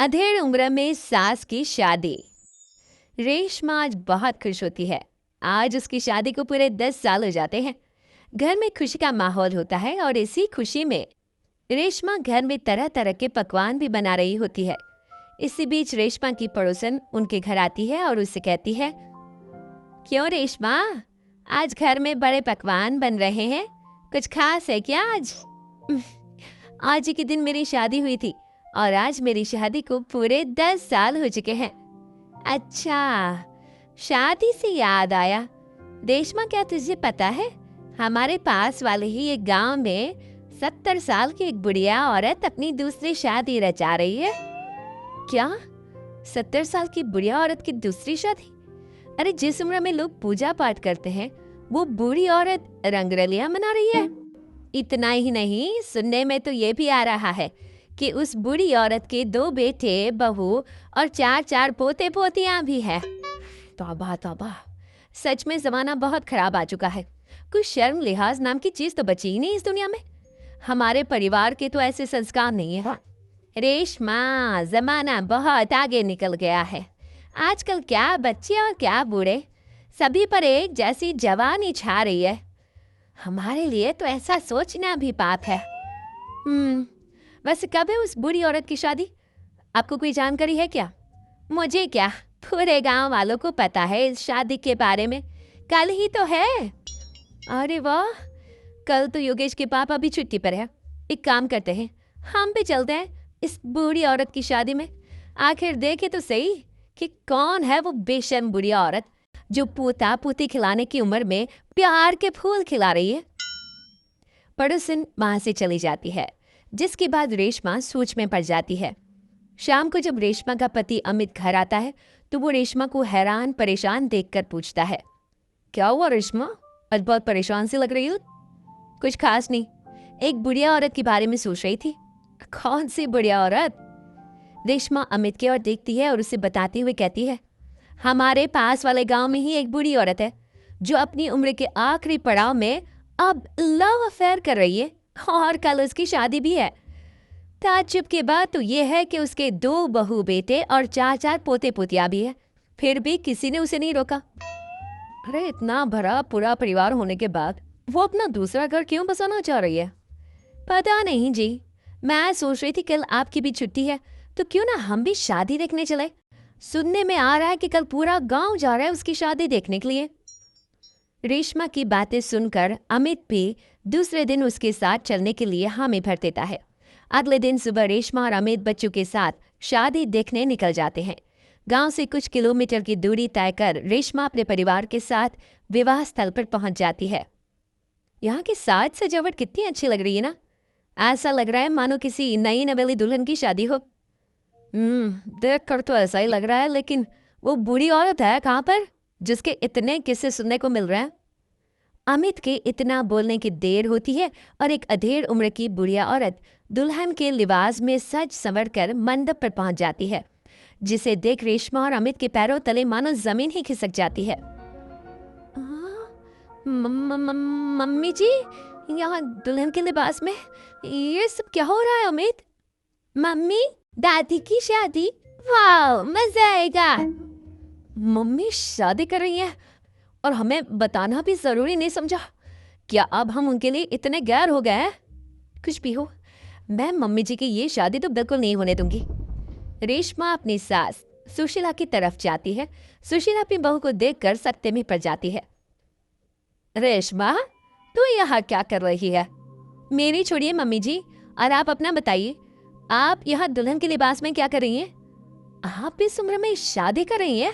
अधेड़ उम्र में सास की शादी। रेशमा आज बहुत खुश होती है। आज उसकी शादी को पूरे 10 साल हो जाते हैं। घर में खुशी का माहौल होता है और इसी खुशी में रेशमा घर में तरह तरह के पकवान भी बना रही होती है। इसी बीच रेशमा की पड़ोसन उनके घर आती है और उससे कहती है, क्यों रेशमा, आज घर में बड़े पकवान बन रहे हैं, कुछ खास है क्या आज? आज ही के दिन मेरी शादी हुई थी और आज मेरी शादी को पूरे 10 साल हो चुके हैं। अच्छा, शादी से याद आया, रेशमा क्या तुझे पता है, हमारे पास वाले ही एक गांव में 70 साल की एक बुढ़िया औरत अपनी दूसरी शादी रचा रही है। क्या 70 साल की बुढ़िया औरत की दूसरी शादी? अरे जिस उम्र में लोग पूजा पाठ करते हैं वो बूढ़ी औरत रंगरलियां मना रही है। इतना ही नहीं, सुनने में तो ये भी आ रहा है कि उस बूढ़ी औरत के 2 बेटे, बहू और 4 पोते पोतियां भी है। तौबा तौबा, सच में जमाना बहुत खराब आ चुका है। कुछ शर्म लिहाज नाम की चीज तो बची ही नहीं इस दुनिया में। हमारे परिवार के तो ऐसे संस्कार नहीं है। रेशमा, जमाना बहुत आगे निकल गया है। आजकल क्या बच्चे और क्या बूढ़े, सभी पर एक जैसी जवानी छा रही है। हमारे लिए तो ऐसा सोचना भी पाप है। वैसे कब है उस बूढ़ी औरत की शादी? आपको कोई जानकारी है क्या? मुझे क्या, पूरे गांव वालों को पता है इस शादी के बारे में। कल ही तो है। अरे वाह, कल तो योगेश के पापा भी छुट्टी पर है। एक काम करते हैं, हम भी चलते हैं इस बूढ़ी औरत की शादी में। आखिर देखे तो सही कि कौन है वो बेशर्म बूढ़ी औरत जो पोता पोती खिलाने की उम्र में प्यार के फूल खिला रही है। पड़ोसन वहां से चली जाती है, जिसके बाद रेशमा सोच में पड़ जाती है। शाम को जब रेशमा का पति अमित घर आता है तो वो रेशमा को हैरान परेशान देखकर पूछता है, क्या हुआ रेशमा, आज बहुत परेशान सी लग रही हो? कुछ खास नहीं, एक बुढ़िया औरत के बारे में सोच रही थी। कौन सी बुढ़िया औरत? रेशमा अमित की ओर देखती है और उसे बताते हुए कहती है, हमारे पास वाले गांव में ही एक बूढ़ी औरत है जो अपनी उम्र के आखिरी पड़ाव में अब लव अफेयर कर रही है और कल उसकी शादी भी है। ताज्जुब की बात तो ये है कि उसके 2 बहू बेटे और 4 पोते पोतियां भी है, फिर भी किसी ने उसे नहीं रोका। अरे इतना भरा पूरा परिवार होने के बाद वो अपना दूसरा घर क्यों बसाना चाह रही है? पता नहीं जी, मैं सोच रही थी कल आपकी भी छुट्टी है तो क्यों ना हम भी शादी देखने चले। सुनने में आ रहा है कि कल पूरा गांव जा रहा है उसकी शादी देखने के लिए। रेशमा की बातें सुनकर अमित भी दूसरे दिन उसके साथ चलने के लिए हामी भर देता है। अगले दिन सुबह रेशमा और अमित बच्चों के साथ शादी देखने निकल जाते हैं। गांव से कुछ किलोमीटर की दूरी तय कर रेशमा अपने परिवार के साथ विवाह स्थल पर पहुंच जाती है। यहाँ की साज सजावट कितनी अच्छी लग रही है ना। ऐसा लग रहा है मानो किसी नई नवेली दुल्हन की शादी हो। देख कर तो ऐसा ही लग रहा है, लेकिन वो बूढ़ी औरत है कहाँ पर जिसके इतने किस्से सुनने को मिल रहे हैं? अमित के इतना बोलने की देर होती है और एक अधेड़ उम्र की बुढ़िया औरत दुल्हन के लिबास में सज संवर कर मंडप पर पहुंच जाती है, जिसे देख रेशमा और अमित के पैरों तले मानो जमीन ही खिसक जाती है। मम्मी जी, यहाँ दुल्हन के लिबास में ये सब क्या हो रहा है? अमित, मम्मी, दादी की शादी, वाह मजा आएगा। मम्मी शादी कर रही है और हमें बताना भी जरूरी नहीं समझा? क्या अब हम उनके लिए इतने गैर हो गए हैं? कुछ भी हो, मैं मम्मी जी की ये शादी तो बिल्कुल नहीं होने दूंगी। रेशमा अपनी सास सुशीला की तरफ जाती है। सुशीला अपनी बहू को देखकर सकते में पड़ जाती है। रेशमा, तू यहाँ क्या कर रही है? मेरी छोड़िए मम्मी जी, और आप अपना बताइए, आप यहाँ दुल्हन के लिबास में क्या कर रही हैं? आप इस उम्र में शादी कर रही हैं?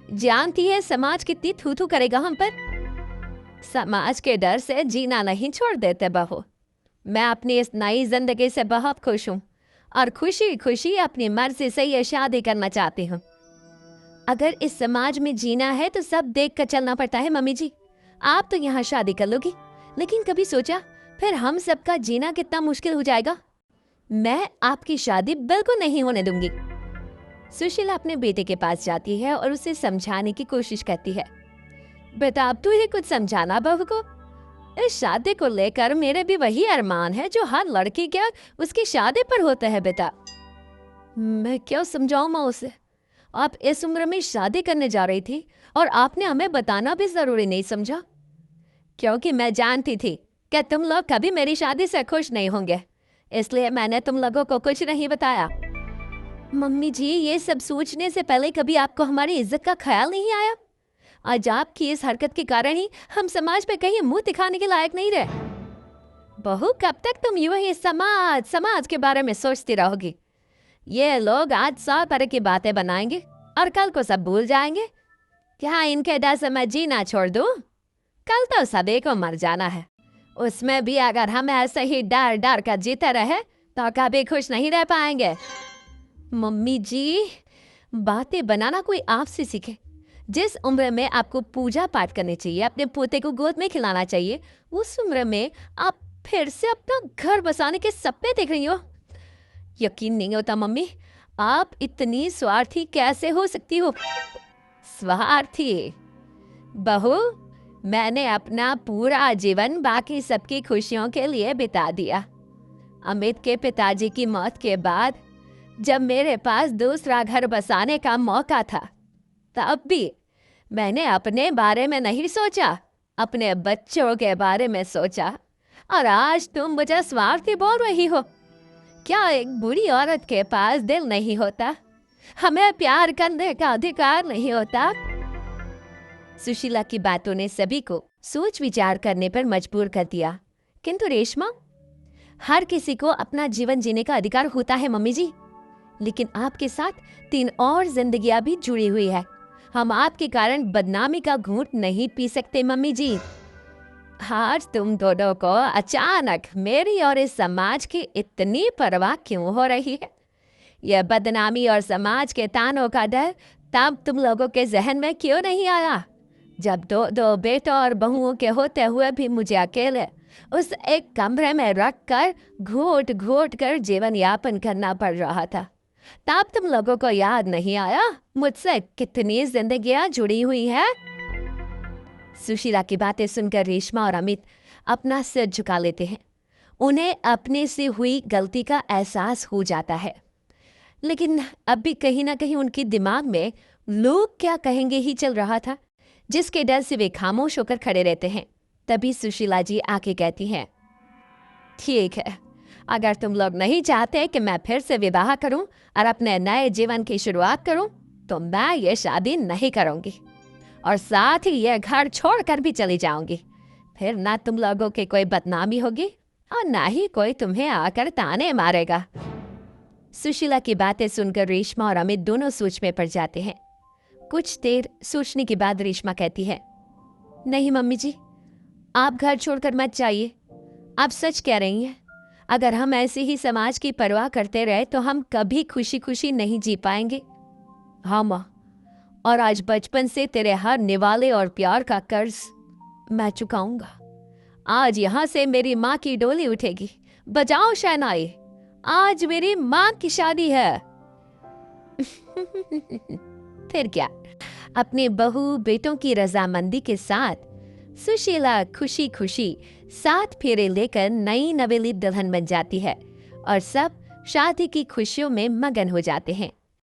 जानती है समाज कितनी थू थू करेगा हम पर। समाज के डर से जीना नहीं छोड़ देते बहू। मैं अपनी इस नई जिंदगी से बहुत खुश हूँ और खुशी खुशी अपनी मर्जी से ये शादी करना चाहती हूँ। अगर इस समाज में जीना है तो सब देख कर चलना पड़ता है मम्मी जी। आप तो यहाँ शादी कर लोगी, लेकिन कभी सोचा फिर हम सबका जीना कितना मुश्किल हो जाएगा? मैं आपकी शादी बिल्कुल नहीं होने दूंगी। सुशीला अपने बेटे के पास जाती है और उसे समझाने की कोशिश करती है। बेटा, अब तू ही कुछ समझाना बहू को। इस शादी को लेकर मेरे भी वही अरमान है जो हर लड़की के उसकी शादी पर होता है बेटा। मैं क्या समझाऊं माँ उसे? आप इस उम्र में शादी करने जा रही थी और आपने हमें बताना भी जरूरी नहीं समझा। क्योंकि मैं जानती थी कि तुम लोग कभी मेरी शादी से खुश नहीं होंगे, इसलिए मैंने तुम लोगों को कुछ नहीं बताया। मम्मी जी, ये सब सोचने से पहले कभी आपको हमारी इज्जत का ख्याल नहीं आया? आज आपकी इस हरकत के कारण ही हम समाज में कहीं मुंह दिखाने के लायक नहीं रहे। बहू, कब तक तुम यूं ही समाज समाज के बारे में सोचती रहोगी? ये लोग आज 100 तरह की बातें बनाएंगे और कल को सब भूल जाएंगे। क्या इनके डर से मैं जीना छोड़ दूं? कल तो सभी को मर जाना है, उसमें भी अगर हम ऐसे ही डर डर कर जीते रहे तो कभी खुश नहीं रह पाएंगे। मम्मी जी, बातें बनाना कोई आपसे सीखे। जिस उम्र में आपको पूजा पाठ करनी चाहिए, अपने पोते को गोद में खिलाना चाहिए, उस उम्र में आप फिर से अपना घर बसाने के सपने देख रही हो। यकीन नहीं होता मम्मी, आप इतनी स्वार्थी कैसे हो सकती हो? स्वार्थी? बहू, मैंने अपना पूरा जीवन बाकी सबकी खुशियों के लिए बिता दिया। अमित के पिताजी की मौत के बाद जब मेरे पास दूसरा घर बसाने का मौका था, तब भी मैंने अपने बारे में नहीं सोचा, अपने बच्चों के बारे में सोचा। और आज तुम मुझे स्वार्थी बोल रही हो? क्या एक बुरी औरत के पास दिल नहीं होता? हमें प्यार करने का अधिकार नहीं होता? सुशीला की बातों ने सभी को सोच विचार करने पर मजबूर कर दिया। किंतु रेशमा, हर किसी को अपना जीवन जीने का अधिकार होता है मम्मी जी, लेकिन आपके साथ 3 और जिंदगियां भी जुड़ी हुई है। हम आपके कारण बदनामी का घूंट नहीं पी सकते मम्मी जी। आज तुम दोनों को अचानक मेरी और इस समाज की इतनी परवाह क्यों हो रही है? यह बदनामी और समाज के तानों का डर तब तुम लोगों के जहन में क्यों नहीं आया, जब 2 बेटों और बहुओं के होते हुए भी मुझे अकेले उस एक कमरे में रख कर घोट घोट कर जीवन यापन करना पड़ रहा था? तब तुम लोगों को याद नहीं आया मुझसे कितनी जिंदगियां जुड़ी हुई है? सुशीला की बातें सुनकर रेशमा और अमित अपना सिर झुका लेते हैं। उन्हें अपने से हुई गलती का एहसास हो जाता है, लेकिन अब भी कहीं ना कहीं उनके दिमाग में लोग क्या कहेंगे ही चल रहा था, जिसके डर से वे खामोश होकर खड़े रहते हैं। तभी सुशीला जी आके कहती हैं, ठीक है, अगर तुम लोग नहीं चाहते कि मैं फिर से विवाह करूं और अपने नए जीवन की शुरुआत करूं, तो मैं ये शादी नहीं करूंगी और साथ ही ये घर छोड़कर भी चली जाऊंगी। फिर ना तुम लोगों की कोई बदनामी होगी और ना ही कोई तुम्हें आकर ताने मारेगा। सुशीला की बातें सुनकर रेशमा और अमित दोनों सोच में पड़ जाते हैं। कुछ देर सोचने के बाद रेशमा कहती है, नहीं मम्मी जी, आप घर छोड़कर मत जाइए। आप सच कह रही हैं। अगर हम ऐसे ही समाज की परवाह करते रहे तो हम कभी खुशी खुशी नहीं जी पाएंगे। हाँ माँ, और आज बचपन से तेरे हर निवाले और प्यार का कर्ज मैं चुकाऊंगा। आज यहाँ से मेरी माँ की डोली उठेगी। बजाओ शहनाई, आज मेरी माँ की शादी है। फिर क्या, अपने बहू बेटों की रजामंदी के साथ सुशीला खुशी खुशी 7 फेरे लेकर नई नवेली दुल्हन बन जाती है और सब शादी की खुशियों में मगन हो जाते हैं।